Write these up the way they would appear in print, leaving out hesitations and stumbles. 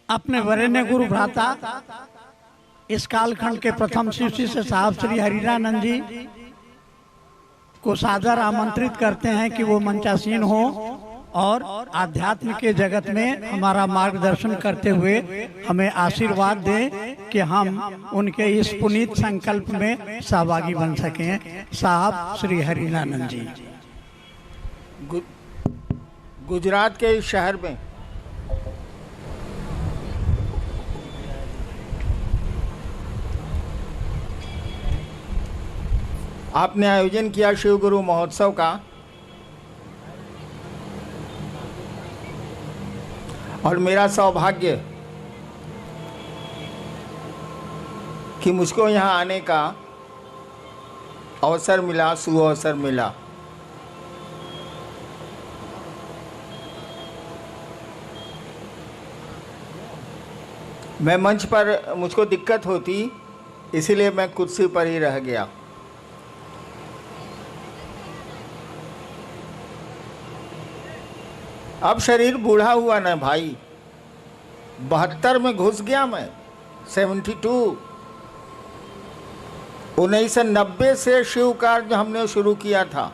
अपने वरेण्य गुरु भ्राता इस कालखंड के प्रथम शिव शिष्य साहब श्री हरिरानंद जी को सादर आमंत्रित करते हैं कि वो मंचासीन हो और आध्यात्म के जगत में हमारा मार्गदर्शन करते हुए हमें आशीर्वाद दें कि हम उनके इस पुनीत संकल्प में सहभागी बन सकें। साहब श्री हरिरानंद जी। गुजरात के इस शहर में आपने आयोजन किया शिव गुरु महोत्सव का, और मेरा सौभाग्य कि मुझको यहाँ आने का अवसर मिला, सुअवसर मिला। मैं मंच पर मुझको दिक्कत होती, इसीलिए मैं कुर्सी पर ही रह गया। अब शरीर बूढ़ा हुआ ना भाई, 72 में घुस गया मैं, 72। 1990 से शिव कार्य हमने शुरू किया था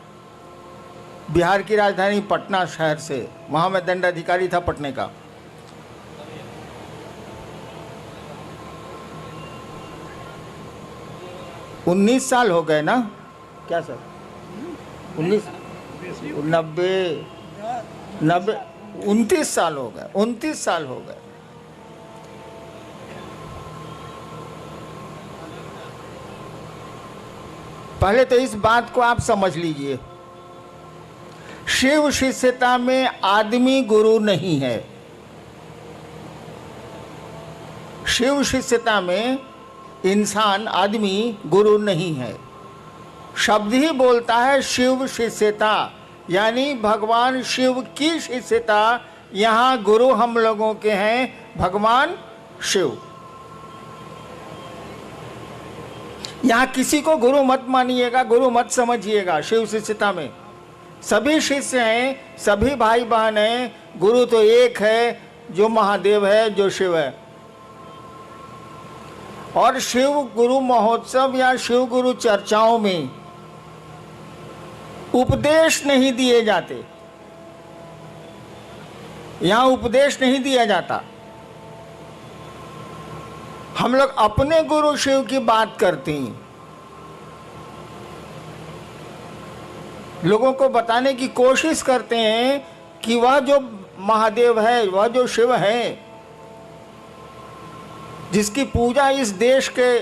बिहार की राजधानी पटना शहर से। वहाँ मैं दंडाधिकारी था पटने का। उन्नीस साल हो गए ना, क्या सर? 29 साल हो गए, 29 साल हो गए। पहले तो इस बात को आप समझ लीजिए, शिव शिष्यता में आदमी गुरु नहीं है। शिव शिष्यता में इंसान आदमी गुरु नहीं है। शब्द ही बोलता है शिव शिष्यता, यानी भगवान शिव की शिष्यता। यहाँ गुरु हम लोगों के हैं भगवान शिव। यहाँ किसी को गुरु मत मानिएगा, गुरु मत समझिएगा। शिव शिष्यता में सभी शिष्य हैं, सभी भाई बहन हैं। गुरु तो एक है, जो महादेव है, जो शिव है। और शिव गुरु महोत्सव या शिव गुरु चर्चाओं में उपदेश नहीं दिए जाते। यहां उपदेश नहीं दिया जाता। हम लोग अपने गुरु शिव की बात करते हैं, लोगों को बताने की कोशिश करते हैं कि वह जो महादेव है, वह जो शिव है, जिसकी पूजा इस देश के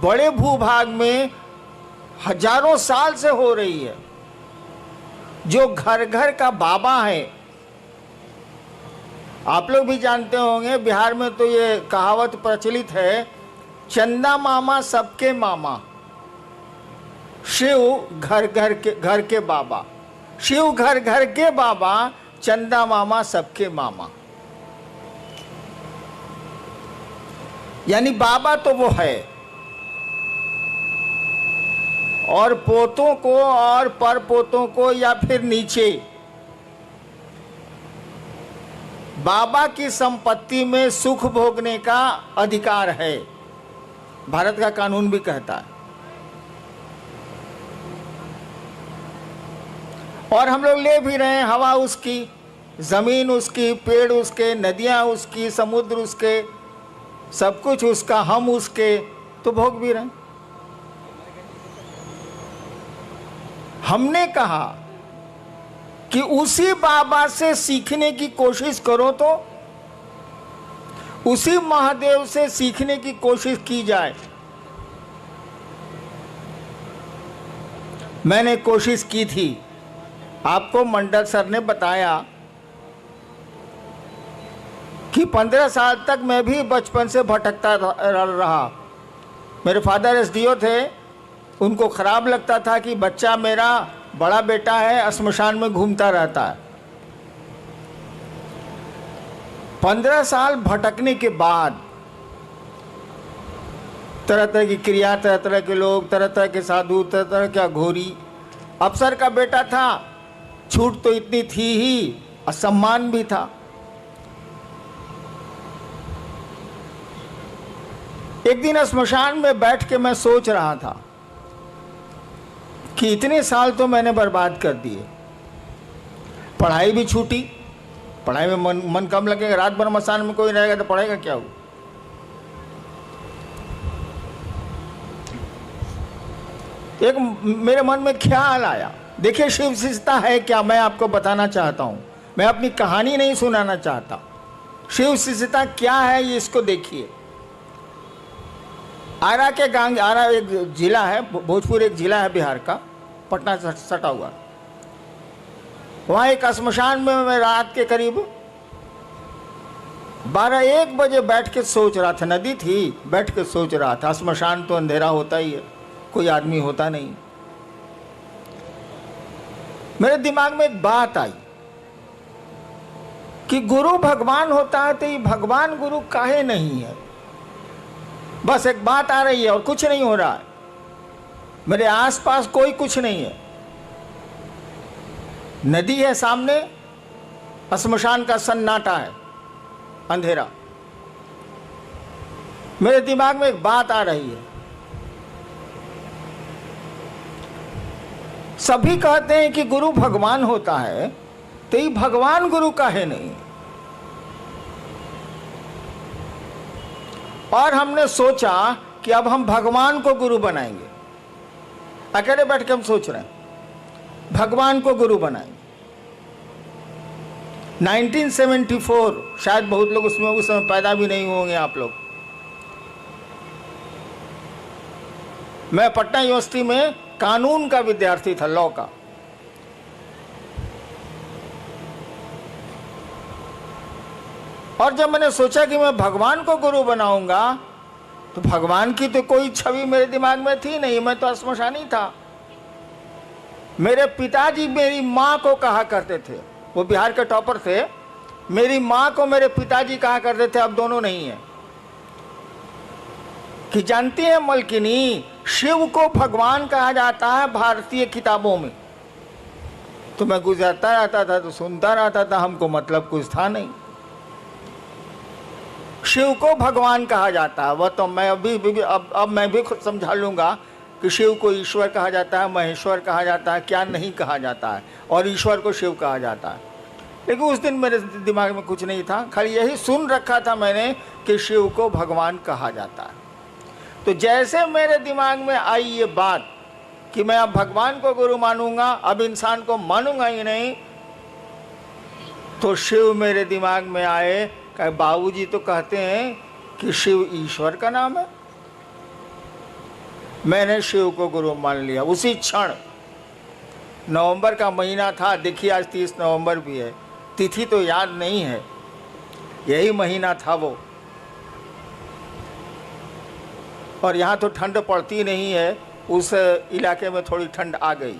बड़े भूभाग में हजारों साल से हो रही है, जो घर घर का बाबा है। आप लोग भी जानते होंगे, बिहार में तो ये कहावत प्रचलित है, चंदा मामा सबके मामा, शिव घर घर के बाबा। शिव घर घर के बाबा, चंदा मामा सबके मामा। यानी बाबा तो वो है, और पोतों को और परपोतों को या फिर नीचे बाबा की संपत्ति में सुख भोगने का अधिकार है, भारत का कानून भी कहता है। और हम लोग ले भी रहे हैं, हवा उसकी, जमीन उसकी, पेड़ उसके, नदियां उसकी, समुद्र उसके, सब कुछ उसका, हम उसके, तो भोग भी रहे हैं। हमने कहा कि उसी बाबा से सीखने की कोशिश करो, तो उसी महादेव से सीखने की कोशिश की जाए। मैंने कोशिश की थी, आपको मंडल सर ने बताया कि 15 साल तक मैं भी बचपन से भटकता रहा। मेरे फादर एसडीओ थे, उनको खराब लगता था कि बच्चा मेरा, बड़ा बेटा है, श्मशान में घूमता रहता है। 15 साल भटकने के बाद तरह तरह की क्रिया, तरह तरह के लोग, तरह तरह के साधु, तरह तरह का घोरी। अफसर का बेटा था, छूट तो इतनी थी ही, और सम्मान भी था। एक दिन स्मशान में बैठ के मैं सोच रहा था कि इतने साल तो मैंने बर्बाद कर दिए, पढ़ाई भी छूटी, पढ़ाई में मन कम लगेगा, रात भर मसान में कोई रहेगा तो पढ़ेगा क्या हो। एक मेरे मन में ख्याल आया, देखिए शिव शिष्यता है क्या, मैं आपको बताना चाहता हूं, मैं अपनी कहानी नहीं सुनाना चाहता। शिव शिष्यता क्या है ये इसको देखिए। आरा के गांग, आरा एक जिला है, भोजपुर एक जिला है बिहार का, पटना से सटा हुआ। वहाँ एक श्मशान में मैं रात के करीब 12-1 बजे बैठ के सोच रहा था, नदी थी, बैठ के सोच रहा था। श्मशान तो अंधेरा होता ही है, कोई आदमी होता नहीं। मेरे दिमाग में एक बात आई कि गुरु भगवान होता है तो ये भगवान गुरु काहे नहीं है। बस एक बात आ रही है और कुछ नहीं हो रहा है, मेरे आसपास कोई कुछ नहीं है, नदी है सामने, श्मशान का सन्नाटा है, अंधेरा। मेरे दिमाग में एक बात आ रही है, सभी कहते हैं कि गुरु भगवान होता है तो ये भगवान गुरु काहे नहीं। और हमने सोचा कि अब हम भगवान को गुरु बनाएंगे। अकेले बैठ के हम सोच रहे हैं भगवान को गुरु बनाएंगे। 1974, शायद बहुत लोग उसमें उस समय पैदा भी नहीं होंगे आप लोग। मैं पटना यूनिवर्सिटी में कानून का विद्यार्थी था, लॉ का। और जब मैंने सोचा कि मैं भगवान को गुरु बनाऊंगा तो भगवान की तो कोई छवि मेरे दिमाग में थी नहीं, मैं तो श्मशानी था। मेरे पिताजी मेरी माँ को कहा करते थे, वो बिहार के टॉपर थे, मेरी माँ को मेरे पिताजी कहा करते थे, अब दोनों नहीं है, कि जानती है मलकिनी, शिव को भगवान कहा जाता है भारतीय किताबों में। तो मैं गुजरता रहता था तो सुनता रहता था, हमको मतलब कुछ था नहीं। शिव को भगवान कहा जाता है, वह तो मैं अब मैं भी खुद समझा लूंगा कि शिव को ईश्वर कहा जाता है, महेश्वर कहा जाता है, क्या नहीं कहा जाता है, और ईश्वर को शिव कहा जाता है। लेकिन उस दिन मेरे दिमाग में कुछ नहीं था, खाली यही सुन रखा था मैंने कि शिव को भगवान कहा जाता है। तो जैसे मेरे दिमाग में आई ये बात कि मैं अब भगवान को गुरु मानूंगा, अब इंसान को मानूंगा ही नहीं, तो शिव मेरे दिमाग में आए। कहे बाबूजी तो कहते हैं कि शिव ईश्वर का नाम है। मैंने शिव को गुरु मान लिया उसी क्षण। नवंबर का महीना था, देखिए आज 30 नवंबर भी है, तिथि तो याद नहीं है, यही महीना था वो। और यहाँ तो ठंड पड़ती नहीं है, उस इलाके में थोड़ी ठंड आ गई।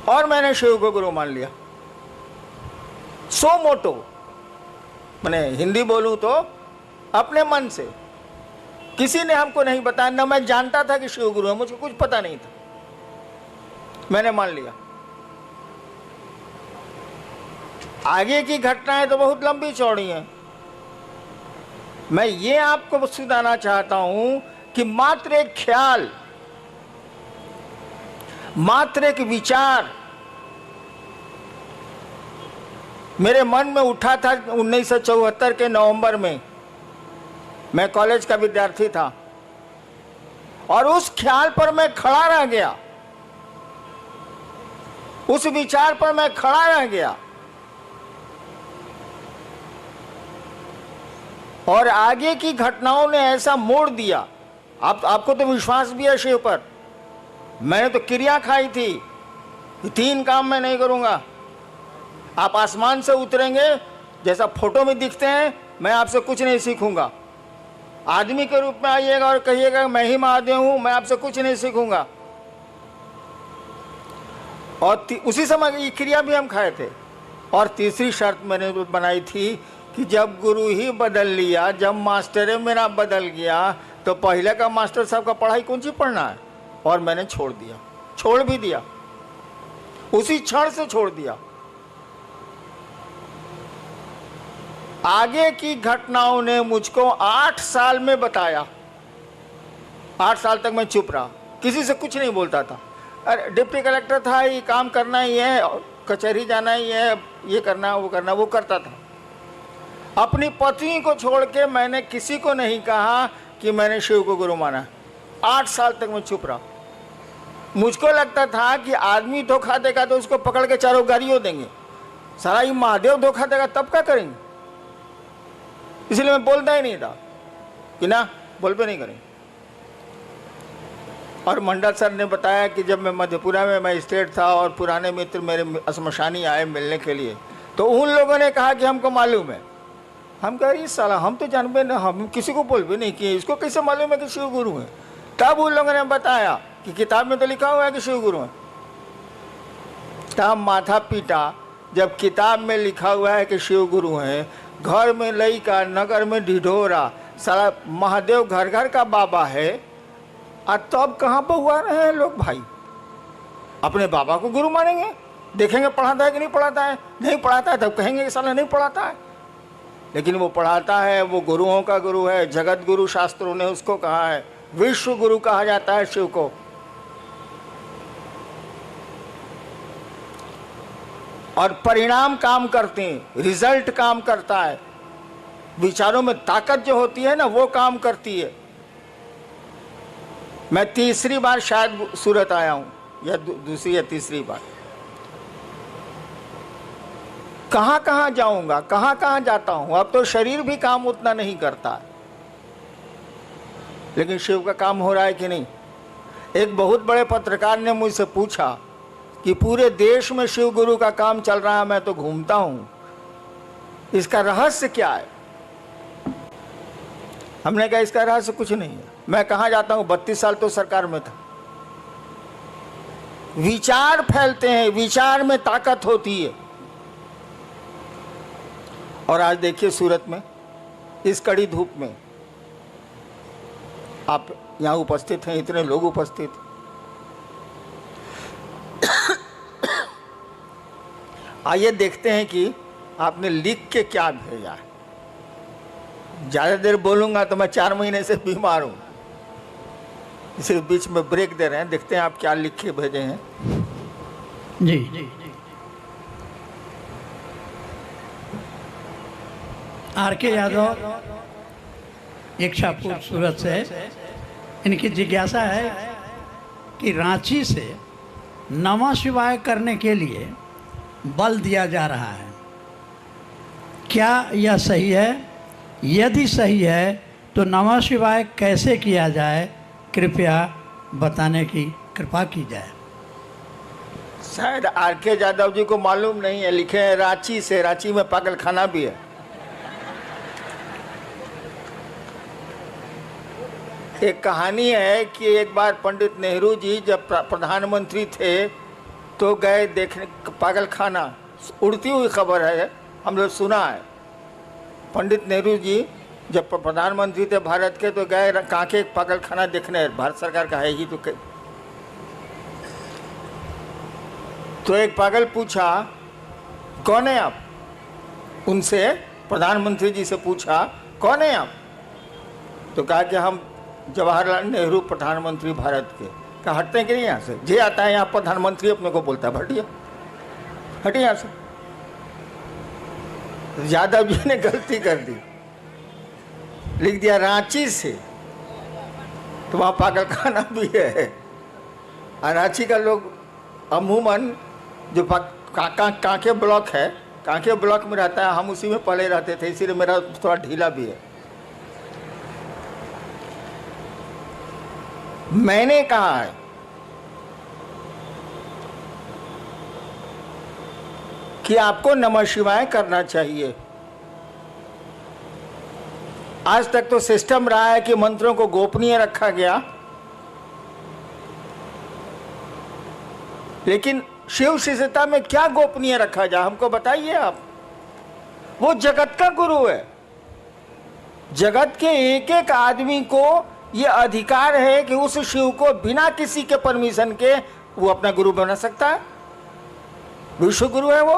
और मैंने शिव को गुरु मान लिया, सो मोटो, मैंने हिंदी बोलूं तो अपने मन से। किसी ने हमको नहीं बताया, ना मैं जानता था कि शिव गुरु है, मुझको कुछ पता नहीं था, मैंने मान लिया। आगे की घटनाएं तो बहुत लंबी चौड़ी हैं। मैं ये आपको सुनाना चाहता हूं कि मात्र एक ख्याल, मात्र एक विचार मेरे मन में उठा था 1974 के नवंबर में। मैं कॉलेज का विद्यार्थी था और उस ख्याल पर मैं खड़ा रह गया, उस विचार पर मैं खड़ा रह गया। और आगे की घटनाओं ने ऐसा मोड़ दिया। आपको तो विश्वास भी है शिव पर। मैंने तो क्रिया खाई थी कि 3 काम मैं नहीं करूंगा। आप आसमान से उतरेंगे जैसा फोटो में दिखते हैं, मैं आपसे कुछ नहीं सीखूंगा। आदमी के रूप में आइएगा और कहिएगा मैं ही महादेव हूं, मैं आपसे कुछ नहीं सीखूंगा। और उसी समय ये क्रिया भी हम खाए थे। और तीसरी शर्त मैंने बनाई थी कि जब गुरु ही बदल लिया, जब मास्टर मेरा बदल गया, तो पहले का मास्टर साहब का पढ़ाई कौन सी पढ़ना है। और मैंने छोड़ दिया, छोड़ भी दिया, उसी क्षण से छोड़ दिया। आगे की घटनाओं ने मुझको 8 साल में बताया। 8 साल तक मैं चुप रहा, किसी से कुछ नहीं बोलता था। अरे डिप्टी कलेक्टर था, ये काम करना ही है, कचहरी जाना ही है, ये करना वो करना, वो करता था। अपनी पत्नी को छोड़ के मैंने किसी को नहीं कहा कि मैंने शिव को गुरु माना। 8 साल तक मैं चुप रहा। मुझको लगता था कि आदमी धोखा देगा तो उसको पकड़ के चारों गाड़ियों देंगे, सारा ये महादेव धोखा देगा तब क्या करेंगे, इसलिए मैं बोलता ही नहीं था कि ना बोल पे नहीं करेंगे। और मंडल सर ने बताया कि जब मैं मधेपुरा में मजिस्ट्रेट था और पुराने मित्र मेरे श्मशानी आए मिलने के लिए, तो उन लोगों ने कहा कि हमको मालूम है। हम कह रही साला हम तो जानबे ना, हम किसी को बोल भी नहीं किए, इसको कैसे मालूम है कि शिव गुरु है। तब उन लोगों ने बताया कि किताब में तो लिखा हुआ है कि शिव गुरु है। तब माथा पीटा, जब किताब में लिखा हुआ है कि शिव गुरु हैं, घर में लइका नगर में ढिढोरा, सारा महादेव घर घर का बाबा है, और तब कहाँ पर हुआ रहे हैं लोग भाई। अपने बाबा को गुरु मानेंगे, देखेंगे पढ़ाता है कि नहीं पढ़ाता है, नहीं पढ़ाता है तब कहेंगे कि साला नहीं पढ़ाता है, लेकिन वो पढ़ाता है, वो गुरुओं का गुरु है। जगत गुरु शास्त्रों ने उसको कहा है, विश्व गुरु कहा जाता है शिव को। और परिणाम काम करते हैं, रिजल्ट काम करता है, विचारों में ताकत जो होती है ना वो काम करती है। मैं तीसरी बार शायद सूरत आया हूं, या दूसरी या तीसरी बार। कहां कहां जाऊंगा, कहां कहां जाता हूं। अब तो शरीर भी काम उतना नहीं करता, लेकिन शिव का काम हो रहा है कि नहीं। एक बहुत बड़े पत्रकार ने मुझसे पूछा कि पूरे देश में शिव गुरु का काम चल रहा है, मैं तो घूमता हूं, इसका रहस्य क्या है। हमने कहा इसका रहस्य कुछ नहीं है, मैं कहाँ जाता हूँ, 32 साल तो सरकार में था। विचार फैलते हैं, विचार में ताकत होती है। और आज देखिए सूरत में इस कड़ी धूप में आप यहाँ उपस्थित हैं, इतने लोग उपस्थित। आइए देखते हैं कि आपने लिख के क्या भेजा है। ज़्यादा देर बोलूँगा तो मैं 4 महीने से बीमार हूँ, इसे बीच में ब्रेक दे रहे हैं। देखते हैं आप क्या लिख के भेजे हैं। जी, आर.के. यादव, इच्छापुर सूरत से। इनकी जिज्ञासा है कि रांची से नमः शिवाय करने के लिए बल दिया जा रहा है, क्या यह सही है? यदि सही है तो नमः शिवाय कैसे किया जाए, कृपया बताने की कृपा की जाए। शायद आर.के. यादव जी को मालूम नहीं है, लिखे हैं रांची से। रांची में पागल खाना भी है। एक कहानी है कि एक बार पंडित नेहरू जी जब प्रधानमंत्री थे तो गए देखने पागल खाना। उड़ती हुई खबर है, हम लोग सुना है। पंडित नेहरू जी जब प्रधानमंत्री थे भारत के तो गए कांके पागल खाना देखने, भारत सरकार का है ही तो एक पागल पूछा कौन है आप, उनसे प्रधानमंत्री जी से पूछा कौन है आप, तो कहा कि हम जवाहरलाल नेहरू प्रधानमंत्री भारत के। कहा हटते हैं कि नहीं यहाँ से, जे आता है यहाँ प्रधानमंत्री अपने को बोलता है, हटिए हटिए यहाँ से। यादव जी ने गलती कर दी, लिख दिया रांची से, तो वहाँ पागल खाना भी है। और रांची का लोग अमूमन जो कांके ब्लॉक है, कांके ब्लॉक में रहता है, हम उसी में पहले रहते थे, इसीलिए मेरा थोड़ा ढीला भी है। मैंने कहा है कि आपको नमः शिवाय करना चाहिए। आज तक तो सिस्टम रहा है कि मंत्रों को गोपनीय रखा गया, लेकिन शिव शिष्यता में क्या गोपनीय रखा जाए, हमको बताइए आप। वो जगत का गुरु है, जगत के एक एक आदमी को ये अधिकार है कि उस शिव को बिना किसी के परमिशन के वो अपना गुरु बना सकता है। विश्व गुरु है वो,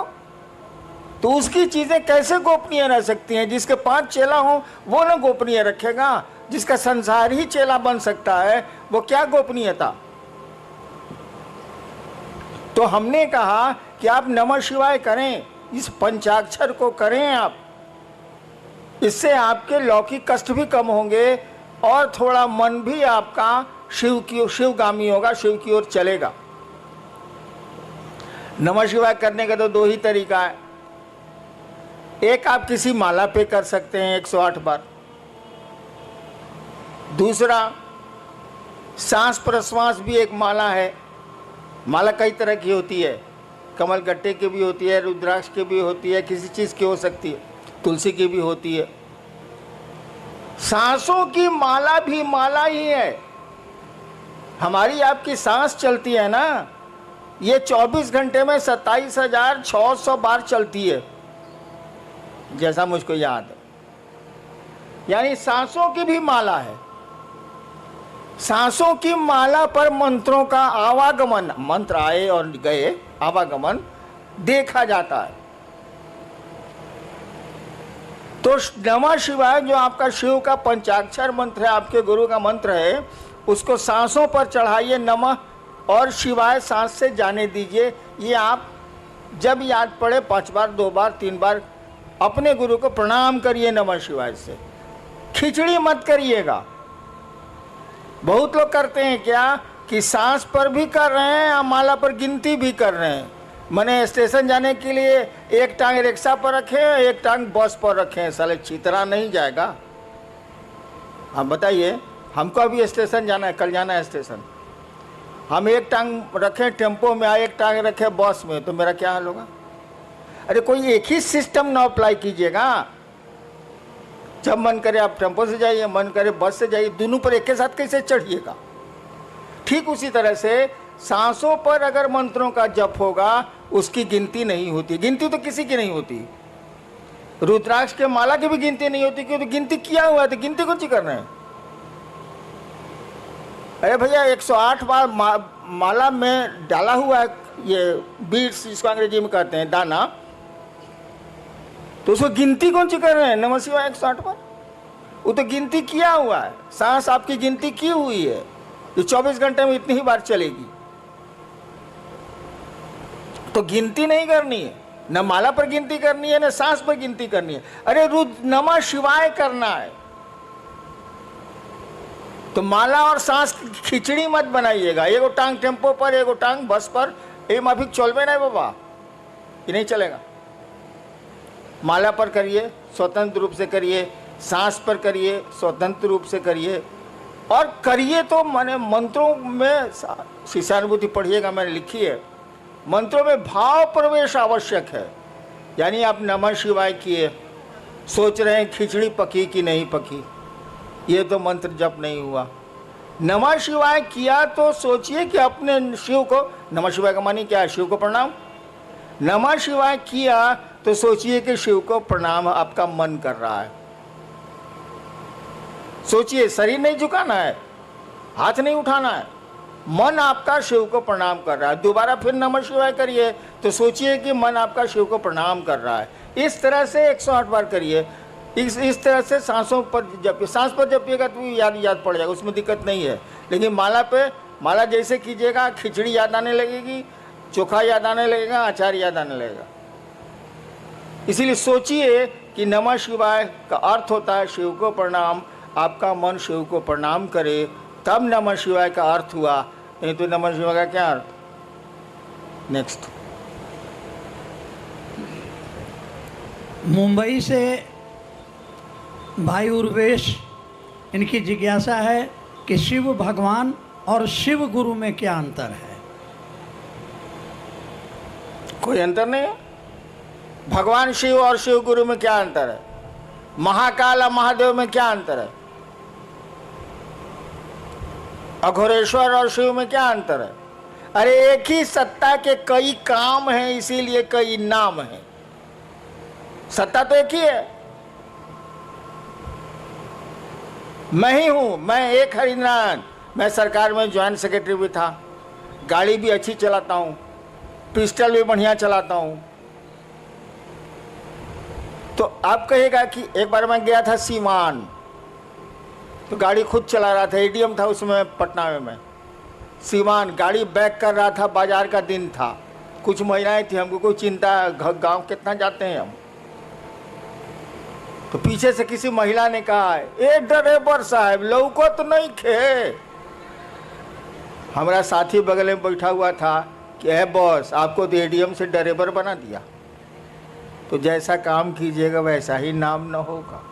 तो उसकी चीजें कैसे गोपनीय रह सकती हैं? जिसके 5 चेला हो वो ना गोपनीय रखेगा, जिसका संसार ही चेला बन सकता है वो क्या गोपनीयता? तो हमने कहा कि आप नमः शिवाय करें, इस पंचाक्षर को करें आप, इससे आपके लौकिक कष्ट भी कम होंगे और थोड़ा मन भी आपका शिवगामी होगा, शिव की ओर चलेगा। नमः शिवाय करने का तो 2 ही तरीका है। एक, आप किसी माला पे कर सकते हैं 108 बार। दूसरा, सांस प्रश्वास भी एक माला है। माला कई तरह की होती है, कमल गट्टे की भी होती है, रुद्राक्ष की भी होती है, किसी चीज की हो सकती है, तुलसी की भी होती है। सांसों की माला भी माला ही है। हमारी आपकी सांस चलती है ना, ये 24 घंटे में 27,600 बार चलती है, जैसा मुझको याद है। यानी सांसों की भी माला है। सांसों की माला पर मंत्रों का आवागमन, मंत्र आए और गए, आवागमन देखा जाता है। तो नमः शिवाय जो आपका शिव का पंचाक्षर मंत्र है, आपके गुरु का मंत्र है, उसको सांसों पर चढ़ाइए नमः और शिवाय सांस से जाने दीजिए। ये आप जब याद पड़े 5 बार, 2 बार, 3 बार अपने गुरु को प्रणाम करिए नमः शिवाय से। खिचड़ी मत करिएगा। बहुत लोग करते हैं क्या कि सांस पर भी कर रहे हैं और माला पर गिनती भी कर रहे हैं। मैंने स्टेशन जाने के लिए एक टांग रिक्शा पर रखे, एक टांग बस पर रखे, साले चितरा नहीं जाएगा। हम बताइए, हमको अभी स्टेशन जाना है, कल जाना है स्टेशन, हम एक टांग रखें टेम्पो में, एक टांग रखे बस में, तो मेरा क्या हाल होगा? अरे कोई एक ही सिस्टम ना अप्लाई कीजिएगा। जब मन करे आप टेम्पो से जाइए, मन करे बस से जाइए, दोनों पर एक के साथ कैसे चढ़िएगा? ठीक उसी तरह से सांसों पर अगर मंत्रों का जप होगा, उसकी गिनती नहीं होती। गिनती तो किसी की नहीं होती। रुद्राक्ष के माला की भी गिनती नहीं होती, क्योंकि गिनती किया हुआ है, तो गिनती कुछ कर रहे हैं। अरे भैया 108 बार माला में डाला हुआ है ये बीड्स, इसको अंग्रेजी में कहते हैं दाना, तो उसको गिनती कौन सी कर रहे हैं? नमः शिवाय 108 बार, वो तो गिनती किया हुआ है। सांस आपकी गिनती की हुई है, ये 24 घंटे में इतनी ही बार चलेगी, तो गिनती नहीं करनी है। न माला पर गिनती करनी है, न सांस पर गिनती करनी है। अरे नमः शिवाय करना है, तो माला और सांस खिचड़ी मत बनाइएगा। एगो टांग टेम्पो पर, एगो टांग बस पर, ये माफिक चलवे नहीं बाबा, ये नहीं चलेगा। माला पर करिए, स्वतंत्र रूप से करिए, सांस पर करिए, स्वतंत्र रूप से करिए, और करिए तो माने मंत्रों में शिष्यानुभूति पढ़िएगा, मैंने लिखी है। मंत्रों में भाव प्रवेश आवश्यक है। यानी आप नमः शिवाय किए, सोच रहे हैं खिचड़ी पकी कि नहीं पकी, ये तो मंत्र जप नहीं हुआ। नमः शिवाय किया तो सोचिए कि अपने शिव को, नमः शिवाय का मानी क्या है? शिव को प्रणाम। नमः शिवाय किया तो सोचिए कि शिव को प्रणाम आपका मन कर रहा है। सोचिए, शरीर नहीं झुकाना है, हाथ नहीं उठाना है, मन आपका शिव को प्रणाम कर रहा है। दोबारा फिर नमः शिवाय करिए तो सोचिए कि मन आपका शिव को प्रणाम कर रहा है। इस तरह से 108 बार करिए। इस तरह से सांसों पर जपिए। सांस पर जपिएगा तो याद पड़ जाएगा, उसमें दिक्कत नहीं है। लेकिन माला जैसे कीजिएगा, खिचड़ी याद आने लगेगी, चोखा याद आने लगेगा, अचार याद आने लगेगा। इसीलिए सोचिए कि नमः शिवाय का अर्थ होता है शिव को प्रणाम। आपका मन शिव को प्रणाम करे, तब नमः शिवाय का अर्थ हुआ। नहीं तो नमः शिवाय का क्या अर्थ? नेक्स्ट। मुंबई से भाई उर्वेश, इनकी जिज्ञासा है कि शिव भगवान और शिव गुरु में क्या अंतर है? कोई अंतर नहीं है। भगवान शिव और शिव गुरु में क्या अंतर है? महाकाल और महादेव में क्या अंतर है? अघोरेश्वर और शिव में क्या अंतर है? अरे एक ही सत्ता के कई काम हैं, इसीलिए कई नाम हैं। सत्ता तो एक ही है। मैं ही हूं, मैं एक हरिनारायण। मैं सरकार में ज्वाइंट सेक्रेटरी भी था, गाड़ी भी अच्छी चलाता हूं, पिस्टल भी बढ़िया चलाता हूं, तो आप कहेगा कि एक बार मैं गया था सीवान, तो गाड़ी खुद चला रहा था, एडीएम था उसमें पटना में। मैं सीवान गाड़ी बैक कर रहा था, बाजार का दिन था, कुछ महिलाएं थी, हमको कोई चिंता, गांव कितना जाते हैं हम। तो पीछे से किसी महिला ने कहा, ए ड्राइवर साहब लौको तो नहीं खे। हमारा साथी बगल में बैठा हुआ था कि है बॉस, आपको तो एडीएम से ड्राइवर बना दिया, तो जैसा काम कीजिएगा वैसा ही नाम न होगा।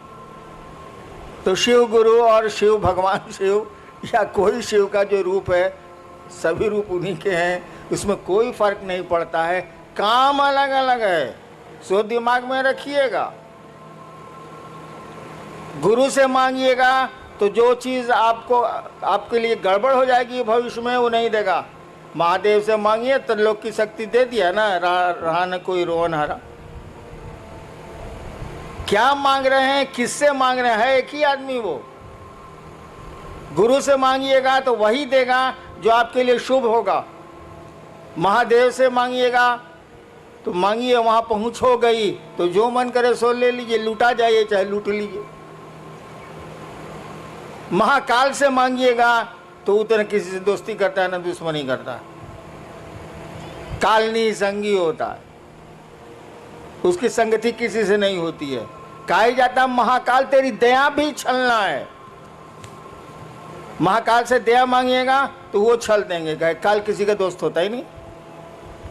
तो शिव गुरु और शिव भगवान शिव या कोई शिव का जो रूप है, सभी रूप उन्हीं के हैं, उसमें कोई फर्क नहीं पड़ता है, काम अलग अलग है, सो दिमाग में रखिएगा। गुरु से मांगिएगा तो जो चीज़ आपको आपके लिए गड़बड़ हो जाएगी भविष्य में वो नहीं देगा। महादेव से मांगिए तो लोग की शक्ति दे दिया ना, रहा न कोई रोवन हरा। क्या मांग रहे हैं, किससे मांग रहे हैं, एक ही आदमी वो। गुरु से मांगिएगा तो वही देगा जो आपके लिए शुभ होगा। महादेव से मांगिएगा तो मांगिए, वहाँ पहुँच हो गई तो जो मन करे सो ले लीजिए, लूटा जाइए चाहे लूट लीजिए। महाकाल से मांगिएगा तो उतना किसी से दोस्ती करता है ना दुश्मनी करता है, कालनी संगी होता है, उसकी संगति किसी से नहीं होती है। कहा जाता महाकाल तेरी दया भी छलना है। महाकाल से दया मांगिएगा तो वो छल देंगे। कहे काल किसी का दोस्त होता ही नहीं,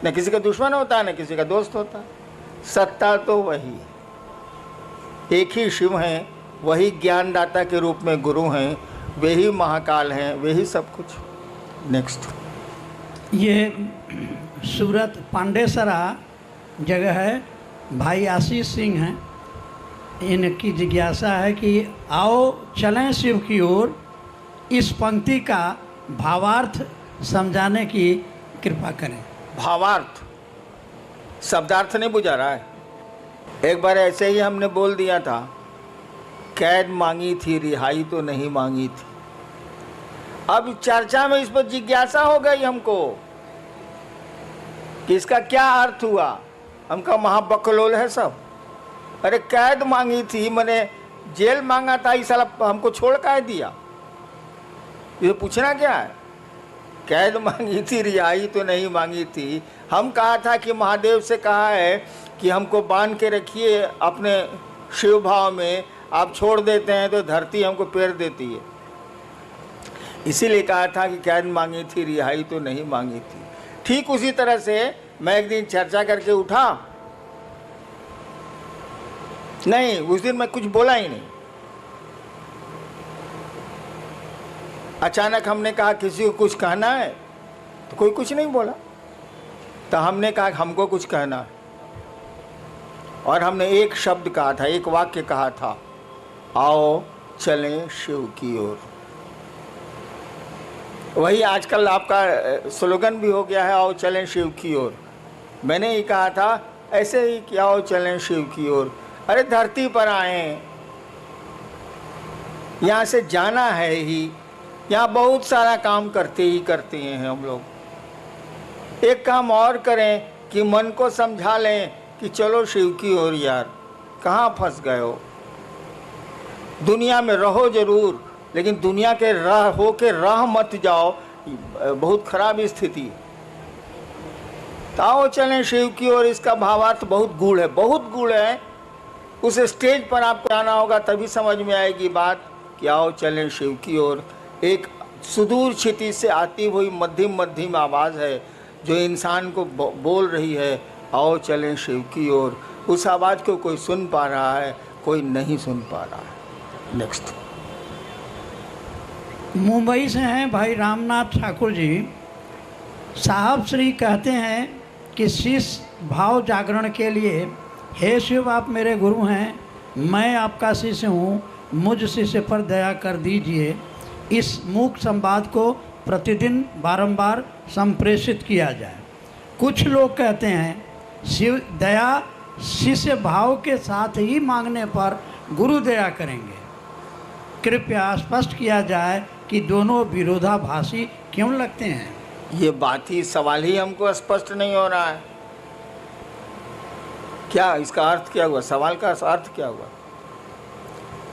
न किसी का दुश्मन होता है न किसी का दोस्त होता है। सत्ता तो वही एक ही शिव हैं, वही ज्ञानदाता के रूप में गुरु हैं, वे ही महाकाल हैं, वे ही सब कुछ। नेक्स्ट, ये सूरत पांडेसरा जगह है, भाई आशीष सिंह हैं, इनकी जिज्ञासा है कि आओ चलें शिव की ओर, इस पंक्ति का भावार्थ समझाने की कृपा करें। भावार्थ, शब्दार्थ नहीं बुझा रहा है। एक बार ऐसे ही हमने बोल दिया था, कैद मांगी थी रिहाई तो नहीं मांगी थी। अब चर्चा में इस पर जिज्ञासा हो गई हमको कि इसका क्या अर्थ हुआ। हमका महाबकलोल है सब। अरे कैद मांगी थी, मैंने जेल मांगा था, इस साल हमको छोड़ कर दिया, ये पूछना क्या है। कैद मांगी थी रिहाई तो नहीं मांगी थी। हम कहा था कि महादेव से कहा है कि हमको बांध के रखिए अपने शिव भाव में, आप छोड़ देते हैं तो धरती हमको पेड़ देती है, इसीलिए कहा था कि कैद मांगी थी रिहाई तो नहीं मांगी थी। ठीक उसी तरह से मैं एक दिन चर्चा करके उठा, नहीं उस दिन मैं कुछ बोला ही नहीं। अचानक हमने कहा किसी को कुछ कहना है तो कोई कुछ नहीं बोला, तो हमने कहा हमको कुछ कहना है, और हमने एक शब्द कहा था, एक वाक्य कहा था, आओ चलें शिव की ओर। वही आजकल आपका स्लोगन भी हो गया है, आओ चलें शिव की ओर। मैंने ही कहा था ऐसे ही कि आओ चलें शिव की ओर। अरे धरती पर आए, यहाँ से जाना है ही, यहाँ बहुत सारा काम करते हैं हम लोग। एक काम और करें कि मन को समझा लें कि चलो शिव की ओर यार, कहाँ फंस गए हो। दुनिया में रहो जरूर, लेकिन दुनिया के राह हो के राह मत जाओ, बहुत खराब स्थिति। आओ चलें शिव की ओर, इसका भावार्थ बहुत गूढ़ है, बहुत गूढ़ है। उस स्टेज पर आपको आना होगा तभी समझ में आएगी बात कि आओ चलें शिव की ओर। एक सुदूर क्षिति से आती हुई मध्यम मध्यम आवाज़ है जो इंसान को बोल रही है, आओ चलें शिव की ओर। उस आवाज़ को कोई सुन पा रहा है, कोई नहीं सुन पा रहा है। नेक्स्ट, मुंबई से हैं भाई रामनाथ ठाकुर जी। साहब श्री कहते हैं कि शिष्य भाव जागरण के लिए, हे शिव आप मेरे गुरु हैं, मैं आपका शिष्य हूँ, मुझ शिष्य पर दया कर दीजिए। इस मूक संवाद को प्रतिदिन बारंबार संप्रेषित किया जाए। कुछ लोग कहते हैं शिव दया शिष्य भाव के साथ ही मांगने पर गुरु दया करेंगे। कृपया स्पष्ट किया जाए कि दोनों विरोधाभासी क्यों लगते हैं। ये बात ही, सवाल ही हमको स्पष्ट नहीं हो रहा है क्या इसका अर्थ क्या हुआ? सवाल का अर्थ क्या हुआ?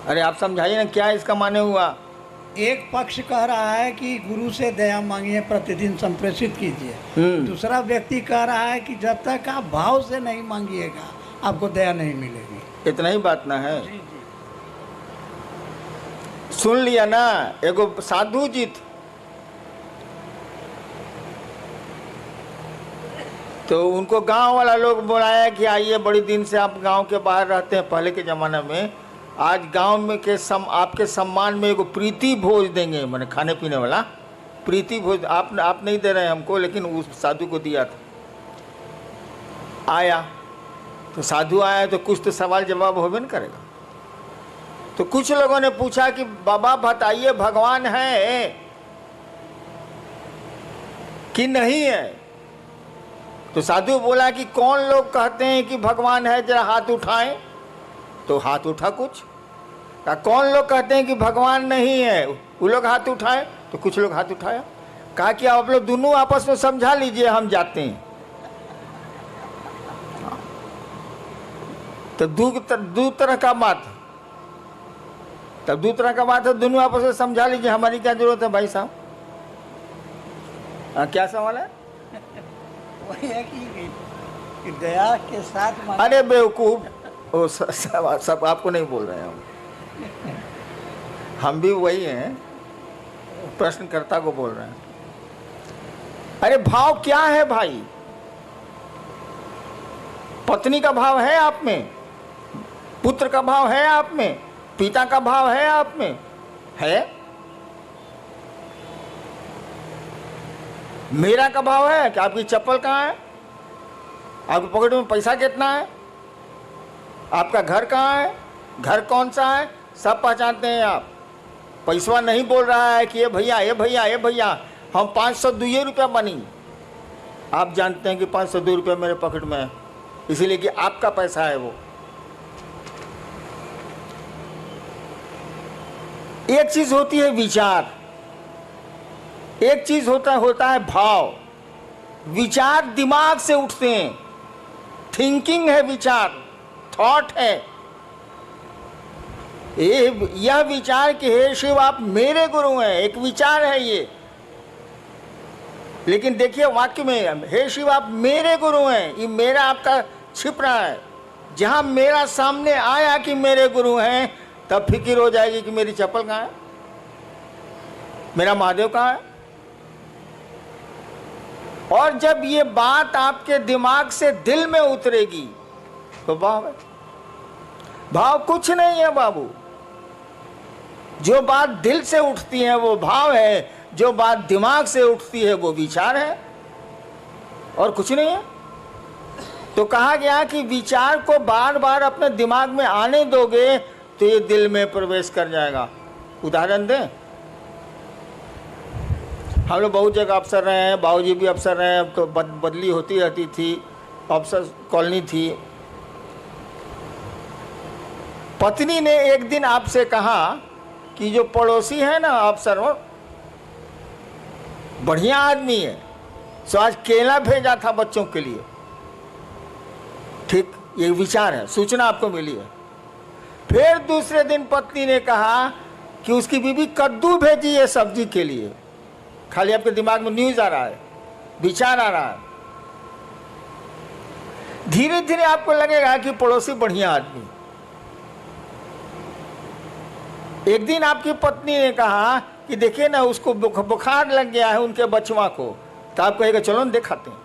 अरे आप समझाइए ना, क्या इसका माने हुआ? एक पक्ष कह रहा है कि गुरु से दया मांगिए, प्रतिदिन संप्रेषित कीजिए। दूसरा व्यक्ति कह रहा है कि जब तक आप भाव से नहीं मांगिएगा आपको दया नहीं मिलेगी। इतना ही बात ना है? जी जी। सुन लिया ना? एगो साधु जी तो उनको गांव वाला लोग बुलाया कि आइए, बड़ी दिन से आप गांव के बाहर रहते हैं पहले के ज़माने में, आज गांव में के आपके सम्मान में एगो प्रीति भोज देंगे, मैंने खाने पीने वाला प्रीति भोज। आप नहीं दे रहे हैं हमको, लेकिन उस साधु को दिया था। आया तो साधु आया तो कुछ तो सवाल जवाब होबे न करेगा। तो कुछ लोगों ने पूछा कि बाबा बताइए, भगवान है कि नहीं है? तो साधु बोला कि कौन लोग कहते हैं कि भगवान है, जरा हाथ उठाएं। तो हाथ उठा कुछ। कहा कौन लोग कहते हैं कि भगवान नहीं है? वो लोग हाथ उठाए। तो कुछ लोग हाथ उठाया। कहा कि आप लोग दोनों आपस में समझा लीजिए, हम जाते हैं। तो दो तरह का बात, तब दो तरह का बात है, दोनों आपस में समझा लीजिए, हमारी क्या जरूरत है भाई साहब? क्या सवाल है? वही है कि दया के साथ अरे बेवकूफ, वो सब आपको नहीं बोल रहे हैं हम भी वही हैं, प्रश्नकर्ता को बोल रहे हैं। अरे भाव क्या है भाई? पत्नी का भाव है आप में, पुत्र का भाव है आप में, पिता का भाव है आप में, है? मेरा का भाव है कि आपकी चप्पल कहाँ है, आपकी पॉकेट में पैसा कितना है, आपका घर कहाँ है, घर कौन सा है, सब पहचानते हैं आप। पैसवा नहीं बोल रहा है कि ये भैया ये भैया ये भैया हम 502 रुपया बनी। आप जानते हैं कि 502 रुपया मेरे पॉकेट में है, इसीलिए कि आपका पैसा है वो। एक चीज होती है विचार, एक चीज होता है भाव। विचार दिमाग से उठते हैं, थिंकिंग है विचार, थॉट है। यह विचार कि हे शिव आप मेरे गुरु हैं, एक विचार है ये। लेकिन देखिए वाक्य में हे शिव आप मेरे गुरु हैं, ये मेरा आपका छिप रहा है। जहां मेरा सामने आया कि मेरे गुरु हैं, तब फिक्र हो जाएगी कि मेरी चप्पल कहाँ है, मेरा महादेव कहाँ है। और जब ये बात आपके दिमाग से दिल में उतरेगी तो भाव है। भाव कुछ नहीं है बाबू, जो बात दिल से उठती है वो भाव है, जो बात दिमाग से उठती है वो विचार है, और कुछ नहीं है। तो कहा गया कि विचार को बार बार अपने दिमाग में आने दोगे तो ये दिल में प्रवेश कर जाएगा। उदाहरण दें, हम लोग बहुत जगह अफसर रहे हैं, बाबूजी भी अफसर रहे हैं, तो बदली होती रहती थी, अफसर कॉलोनी थी। पत्नी ने एक दिन आपसे कहा कि जो पड़ोसी है ना अफसर, वो बढ़िया आदमी है, सो आज केला भेजा था बच्चों के लिए। ठीक, ये विचार है, सूचना आपको मिली है। फिर दूसरे दिन पत्नी ने कहा कि उसकी बीवी कद्दू भेजी है सब्जी के लिए। खाली आपके दिमाग में न्यूज आ रहा है, विचार आ रहा है। धीरे धीरे आपको लगेगा कि पड़ोसी बढ़िया आदमी। एक दिन आपकी पत्नी ने कहा कि देखिए ना उसको बुखार लग गया है उनके बचवा को, तो आप कहेगा चलो ना दिखाते हैं।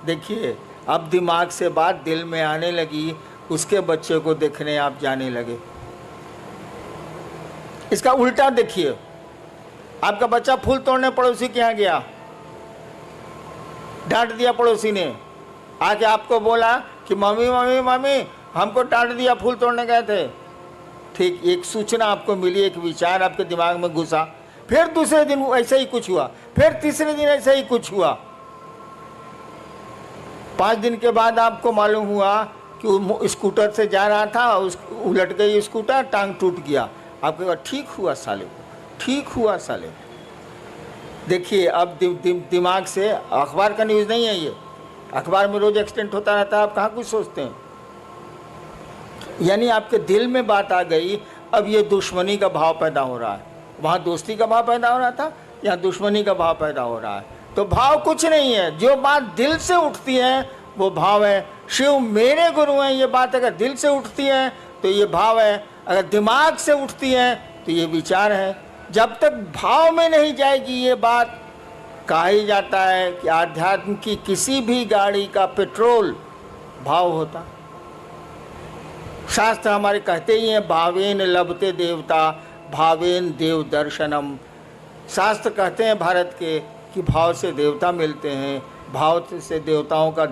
देखिए अब दिमाग से बात दिल में आने लगी, उसके बच्चे को देखने आप जाने लगे। इसका उल्टा देखिए, आपका बच्चा फूल तोड़ने पड़ोसी के यहाँ गया, डांट दिया पड़ोसी ने, आके आपको बोला कि मम्मी मम्मी मम्मी हमको डांट दिया, फूल तोड़ने गए थे। ठीक, एक सूचना आपको मिली, एक विचार आपके दिमाग में घुसा। फिर दूसरे दिन ऐसा ही कुछ हुआ, फिर तीसरे दिन ऐसा ही कुछ हुआ। 5 दिन के बाद आपको मालूम हुआ कि वो स्कूटर से जा रहा था, उलट गई स्कूटर, टांग टूट गया। आपके बाद ठीक हुआ साले, ठीक हुआ साले। देखिए अब दिमाग से, अखबार का न्यूज़ नहीं है ये, अखबार में रोज एक्सीडेंट होता रहता है, आप कहाँ कुछ सोचते हैं। यानी आपके दिल में बात आ गई, अब ये दुश्मनी का भाव पैदा हो रहा है। वहाँ दोस्ती का भाव पैदा हो रहा था, यहाँ दुश्मनी का भाव पैदा हो रहा है। तो भाव कुछ नहीं है, जो बात दिल से उठती है वो भाव है। शिव मेरे गुरु हैं, ये बात अगर दिल से उठती है तो ये भाव है, अगर दिमाग से उठती है तो ये विचार है। जब तक भाव में नहीं जाएगी ये बात, कहा ही जाता है कि आध्यात्म की किसी भी गाड़ी का पेट्रोल भाव होता। शास्त्र हमारे कहते ही हैं, भावेन लभते देवता भावेन देव दर्शनम। शास्त्र कहते हैं भारत के कि भाव से देवता मिलते हैं, भाव से देवताओं का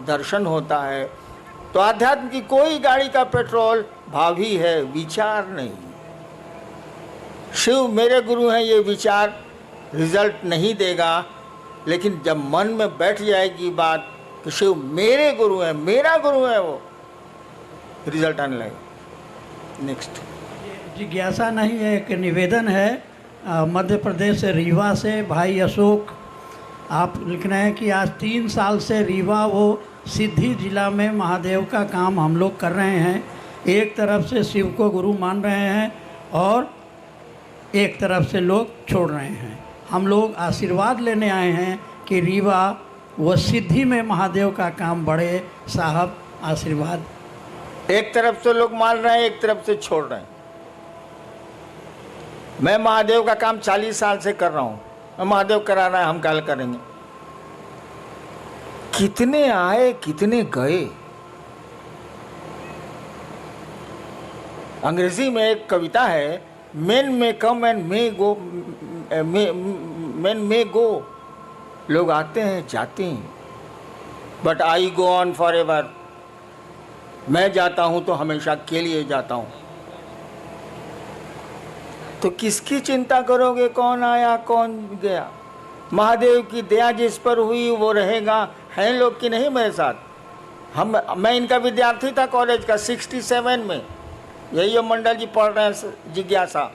दर्शन होता है। तो आध्यात्म की कोई गाड़ी का पेट्रोल भाव ही है, विचार नहीं। शिव मेरे गुरु हैं, ये विचार रिजल्ट नहीं देगा, लेकिन जब मन में बैठ जाएगी बात कि शिव मेरे गुरु हैं, मेरा गुरु है, वो रिजल्ट आने लगेगा। नेक्स्ट जिज्ञासा नहीं है, एक निवेदन है। मध्य प्रदेश से रीवा से भाई अशोक आप लिख रहे हैं कि आज 3 साल से रीवा वो सिद्धि जिला में महादेव का काम हम लोग कर रहे हैं। एक तरफ से शिव को गुरु मान रहे हैं और एक तरफ से लोग छोड़ रहे हैं। हम लोग आशीर्वाद लेने आए हैं कि रीवा व सिद्धि में महादेव का काम बढ़े। साहब आशीर्वाद। एक तरफ से लोग मान रहे हैं, एक तरफ से छोड़ रहे हैं। मैं महादेव का काम 40 साल से कर रहा हूं। महादेव करा रहा है, हम कल करेंगे। कितने आए कितने गए। अंग्रेजी में एक कविता है, men may come and may go, men may go. लोग आते हैं जाते हैं, but I go on forever. मैं जाता हूं तो हमेशा के लिए जाता हूं। तो किसकी चिंता करोगे, कौन आया कौन गया। महादेव की दया जिस पर हुई वो रहेगा। हैं लोग कि नहीं मेरे साथ। मैं इनका विद्यार्थी था कॉलेज का 67 में। यही जो मंडल जी पढ़ रहे हैं जिज्ञासा,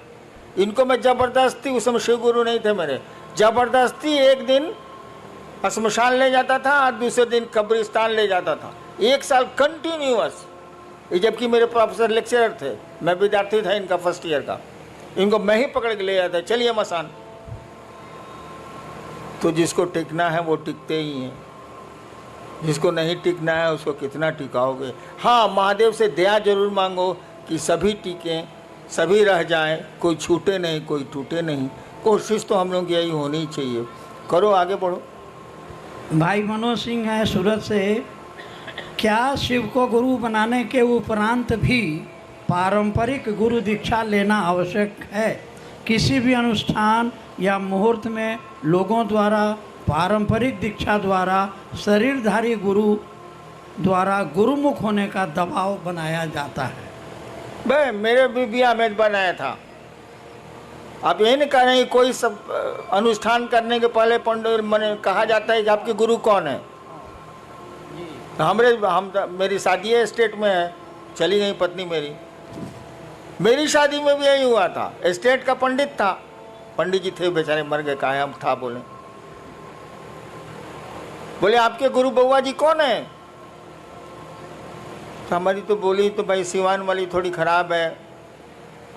इनको मैं ज़बरदस्ती, उस समय शिव गुरु नहीं थे मेरे, ज़बरदस्ती एक दिन श्मशान ले जाता था और दूसरे दिन कब्रिस्तान ले जाता था। 1 साल कंटिन्यूअस। जबकि मेरे प्रोफेसर लेक्चरर थे, मैं विद्यार्थी था इनका फर्स्ट ईयर का। इनको मैं ही पकड़ के ले जाता, चलिए मसान। तो जिसको टिकना है वो टिकते ही हैं, जिसको नहीं टिकना है उसको कितना टिकाओगे। हाँ, महादेव से दया जरूर मांगो कि सभी टिकें, सभी रह जाएं, कोई छूटे नहीं, कोई टूटे नहीं। कोशिश तो हम लोग यही होनी चाहिए। करो, आगे बढ़ो। भाई मनोज सिंह है सूरत से। क्या शिव को गुरु बनाने के उपरांत भी पारंपरिक गुरु दीक्षा लेना आवश्यक है? किसी भी अनुष्ठान या मुहूर्त में लोगों द्वारा पारंपरिक दीक्षा द्वारा शरीरधारी गुरु द्वारा गुरुमुख होने का दबाव बनाया जाता है। भाई मेरे भी बिया में बनाया था। आप यही नहीं कह रहे हैं, कोई सब अनुष्ठान करने के पहले पंडित मैंने कहा जाता है कि आपके गुरु कौन है। मेरी शादी है स्टेट में है, चली गई पत्नी मेरी शादी में भी यही हुआ था। स्टेट का पंडित था, पंडित जी थे बेचारे, मर गए, कहा हम था बोले आपके गुरु बउआ जी कौन है। तो हमारी तो बोली तो भाई सिवान वाली थोड़ी खराब है।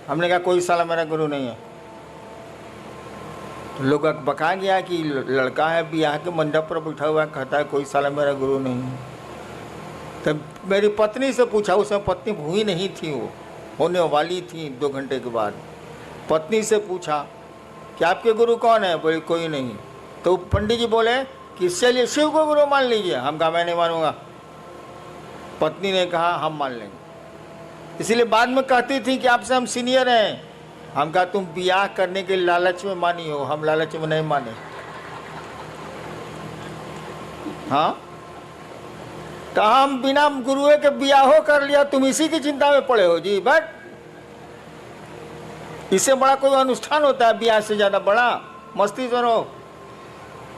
हमने कहा कोई साला मेरा गुरु नहीं है। तो लोग बका गया कि लड़का है ब्याह के मंडप पर बैठा हुआ है, कहता है कोई साला मेरा गुरु नहीं है। तब मेरी पत्नी से पूछा, उसमें पत्नी हुई नहीं थी, वो होने वाली थी 2 घंटे के बाद। पत्नी से पूछा कि आपके गुरु कौन है, बोले कोई नहीं। तो पंडित जी बोले कि चलिए शिव को गुरु मान लीजिए। हम कहा मैं नहीं मानूंगा। पत्नी ने कहा हम मान लेंगे। इसीलिए बाद में कहती थी कि आपसे हम सीनियर हैं। हम कहा तुम ब्याह करने के लालच में मानी हो, हम लालच में नहीं माने। हाँ, तो हम बिना गुरुए के ब्याहो कर लिया, तुम इसी की चिंता में पड़े हो जी। बट इससे बड़ा कोई अनुष्ठान होता है ब्याह से ज़्यादा बड़ा? मस्ती करो,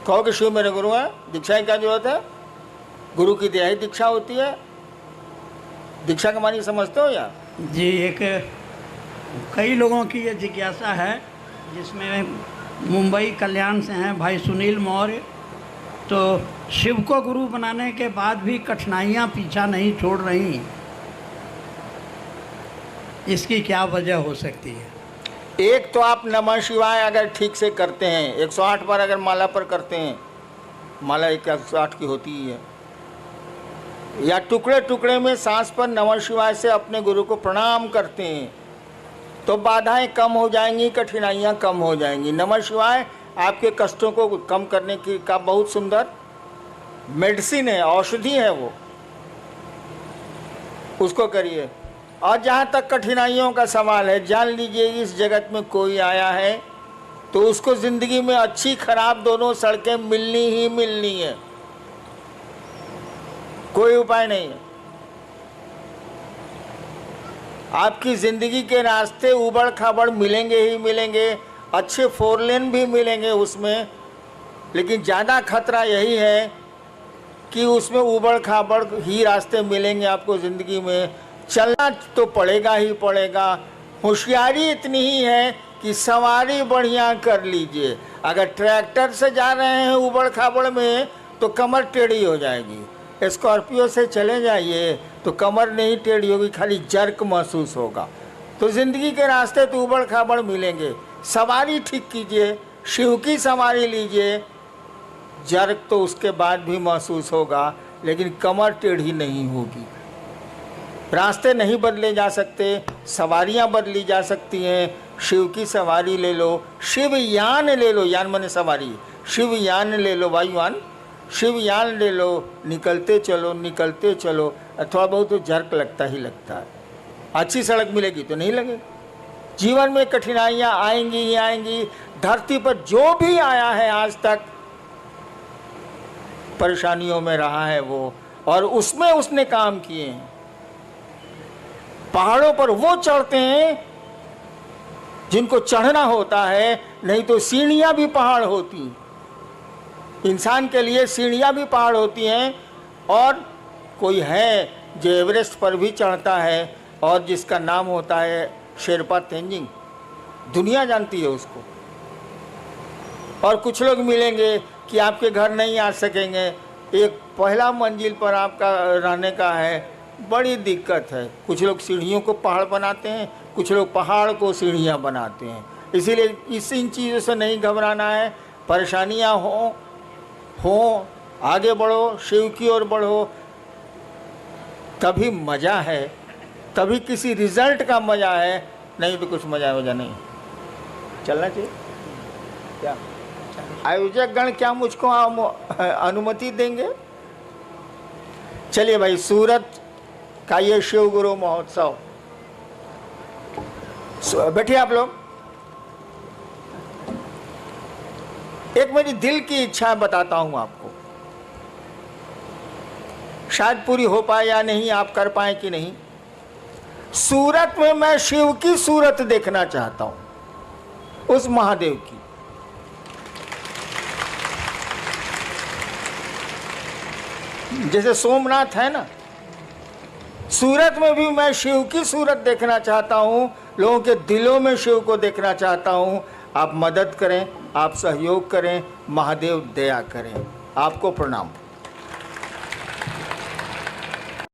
कहो कि शिव मेरे गुरु हैं, दीक्षा की क्या जरूरत है? गुरु की दया ही दीक्षा होती है। दीक्षा का मानी समझते हो यार जी? एक कई लोगों की ये जिज्ञासा है, जिसमें मुंबई कल्याण से हैं भाई सुनील मौर्य। तो शिव को गुरु बनाने के बाद भी कठिनाइयाँ पीछा नहीं छोड़ रही। इसकी क्या वजह हो सकती है? एक तो आप नमः शिवाय अगर ठीक से करते हैं, 108 बार अगर माला पर करते हैं, माला 108 की होती ही है, या टुकड़े टुकड़े में सांस पर नमः शिवाय से अपने गुरु को प्रणाम करते हैं, तो बाधाएं कम हो जाएंगी, कठिनाइयां कम हो जाएंगी। नमः शिवाय आपके कष्टों को कम करने की का बहुत सुंदर मेडिसिन है, औषधि है वो, उसको करिए। और जहाँ तक कठिनाइयों का सवाल है, जान लीजिए इस जगत में कोई आया है तो उसको ज़िंदगी में अच्छी खराब दोनों सड़कें मिलनी ही मिलनी है, कोई उपाय नहीं है। आपकी ज़िंदगी के रास्ते उबड़ खाबड़ मिलेंगे ही मिलेंगे, अच्छे 4 लेन भी मिलेंगे उसमें, लेकिन ज़्यादा खतरा यही है कि उसमें उबड़ खाबड़ ही रास्ते मिलेंगे आपको ज़िंदगी में। चलना तो पड़ेगा ही पड़ेगा। होशियारी इतनी ही है कि सवारी बढ़िया कर लीजिए। अगर ट्रैक्टर से जा रहे हैं उबड़ खाबड़ में तो कमर टेढ़ी हो जाएगी, स्कॉर्पियो से चले जाइए तो कमर नहीं टेढ़ी होगी, खाली जर्क महसूस होगा। तो ज़िंदगी के रास्ते तो उबड़ खाबड़ मिलेंगे, सवारी ठीक कीजिए, शिव की सवारी लीजिए, जर्क तो उसके बाद भी महसूस होगा लेकिन कमर टेढ़ी नहीं होगी। रास्ते नहीं बदले जा सकते, सवारियां बदली जा सकती हैं। शिव की सवारी ले लो, शिव यान ले लो, यान माने सवारी, शिव यान ले लो, वायुयान, शिव यान ले लो, निकलते चलो निकलते चलो। थोड़ा बहुत तो जर्क लगता ही लगता है, अच्छी सड़क मिलेगी तो नहीं लगेगी। जीवन में कठिनाइयाँ आएंगी ही आएंगी। धरती पर जो भी आया है आज तक परेशानियों में रहा है वो, और उसमें उसने काम किए हैं। पहाड़ों पर वो चढ़ते हैं जिनको चढ़ना होता है, नहीं तो सीढ़ियां भी पहाड़ होती, इंसान के लिए सीढ़ियां भी पहाड़ होती हैं। और कोई है जो एवरेस्ट पर भी चढ़ता है और जिसका नाम होता है शेरपा तेंजिंग, दुनिया जानती है उसको। और कुछ लोग मिलेंगे कि आपके घर नहीं आ सकेंगे, एक पहला मंजिल पर आपका रहने का है, बड़ी दिक्कत है। कुछ लोग सीढ़ियों को पहाड़ बनाते हैं, कुछ लोग पहाड़ को सीढ़ियाँ बनाते हैं। इसीलिए इन चीज़ों से नहीं घबराना है। परेशानियाँ हो आगे बढ़ो, शिव की ओर बढ़ो, तभी मज़ा है, तभी किसी रिजल्ट का मज़ा है, नहीं तो कुछ मज़ा वजह नहीं। चलना चाहिए क्या? आयोजक गण क्या मुझको अनुमति देंगे? चलिए भाई, सूरत का ये शिव गुरु महोत्सव, बैठिए आप लोग। एक मेरी दिल की इच्छा बताता हूं आपको, शायद पूरी हो पाए या नहीं, आप कर पाए कि नहीं। सूरत में मैं शिव की सूरत देखना चाहता हूं, उस महादेव की। जैसे सोमनाथ है ना, सूरत में भी मैं शिव की सूरत देखना चाहता हूं, लोगों के दिलों में शिव को देखना चाहता हूं। आप मदद करें, आप सहयोग करें, महादेव दया करें। आपको प्रणाम।